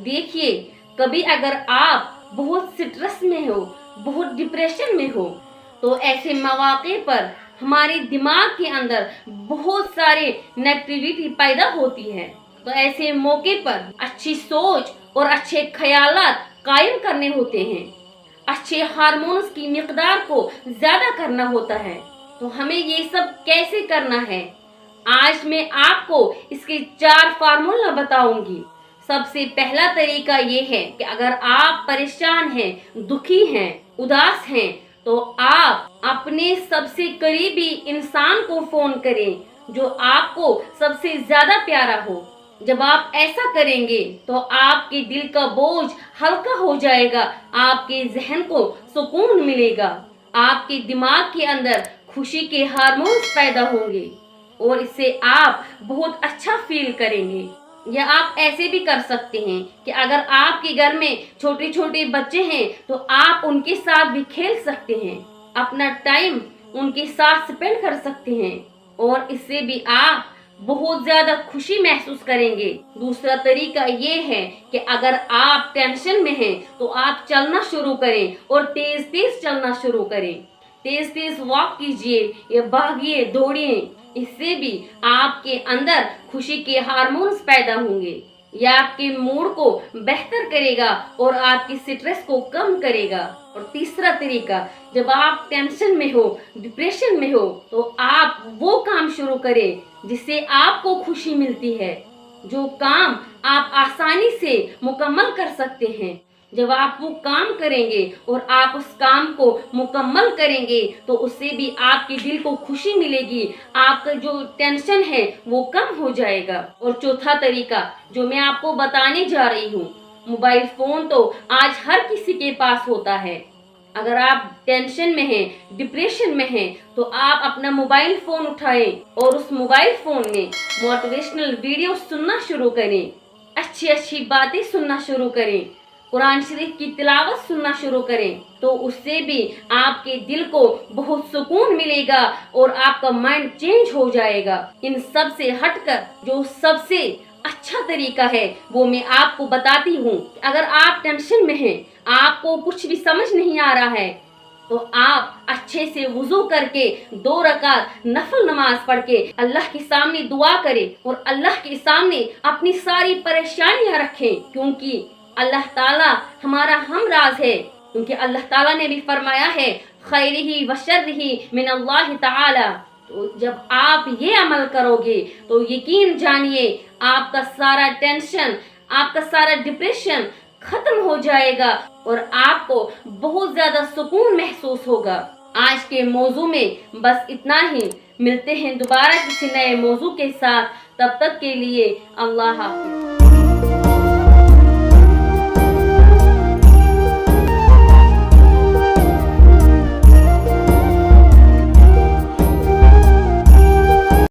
देखिए, कभी अगर आप बहुत स्ट्रेस में हो, बहुत डिप्रेशन में हो, तो ऐसे मौके पर हमारे दिमाग के अंदर बहुत सारे नेगेटिविटी पैदा होती है। तो ऐसे मौके पर अच्छी सोच और अच्छे ख्यालात कायम करने होते हैं। अच्छे हार्मोन्स की मिकदार को ज्यादा करना होता है। तो हमें ये सब कैसे करना है, आज मैं आपको इसके 4 फार्मूला बताऊंगी। सबसे पहला तरीका ये है कि अगर आप परेशान हैं, दुखी हैं, उदास हैं, तो आप अपने सबसे करीबी इंसान को फोन करें जो आपको सबसे ज्यादा प्यारा हो। जब आप ऐसा करेंगे तो आपके दिल का बोझ हल्का हो जाएगा, आपके जहन को सुकून मिलेगा, आपके दिमाग के अंदर खुशी के हार्मोन्स पैदा होंगे और इससे आप बहुत अच्छा फील करेंगे। या आप ऐसे भी कर सकते हैं कि अगर आपके घर में छोटे छोटे बच्चे हैं तो आप उनके साथ भी खेल सकते हैं, अपना टाइम उनके साथ स्पेंड कर सकते हैं और इससे भी आप बहुत ज्यादा खुशी महसूस करेंगे। दूसरा तरीका ये है कि अगर आप टेंशन में हैं तो आप चलना शुरू करें और तेज तेज चलना शुरू करें, तेज तेज वॉक कीजिए या भागिए, दौड़िए। इससे भी आपके अंदर खुशी के हार्मोन्स पैदा होंगे। यह आपके मूड को बेहतर करेगा और आपकी स्ट्रेस को कम करेगा। और तीसरा तरीका, जब आप टेंशन में हो, डिप्रेशन में हो, तो आप वो काम शुरू करें जिससे आपको खुशी मिलती है, जो काम आप आसानी से मुकम्मल कर सकते हैं। जब आप वो काम करेंगे और आप उस काम को मुकम्मल करेंगे तो उससे भी आपके दिल को खुशी मिलेगी, आपका जो टेंशन है वो कम हो जाएगा। और चौथा तरीका जो मैं आपको बताने जा रही हूँ, मोबाइल फोन तो आज हर किसी के पास होता है। अगर आप टेंशन में हैं, डिप्रेशन में हैं, तो आप अपना मोबाइल फोन उठाएं और उस मोबाइल फोन में मोटिवेशनल वीडियो सुनना शुरू करें, अच्छी अच्छी बातें सुनना शुरू करें, कुरान शरीफ की तिलावत सुनना शुरू करें। तो उससे भी आपके दिल को बहुत सुकून मिलेगा और आपका माइंड चेंज हो जाएगा। इन सब से हटकर जो सबसे अच्छा तरीका है वो मैं आपको बताती हूँ। अगर आप टेंशन में हैं, आपको कुछ भी समझ नहीं आ रहा है, तो आप अच्छे से वुजू करके 2 रकात नफल नमाज पढ़ के अल्लाह के सामने दुआ करें और अल्लाह के सामने अपनी सारी परेशानियां रखें, क्योंकि अल्लाह ताला हमारा हमराज है। क्योंकि अल्लाह ताला ने भी फरमाया है, खैरिही व शर्रिही मिनल्लाहि ताला। तो जब आप ये अमल करोगे तो यकीन जानिए आपका सारा टेंशन, आपका सारा डिप्रेशन खत्म हो जाएगा और आपको बहुत ज्यादा सुकून महसूस होगा। आज के मौजू में बस इतना ही। मिलते हैं दोबारा किसी नए मौजू के साथ। तब तक के लिए अल्लाह हाफिज।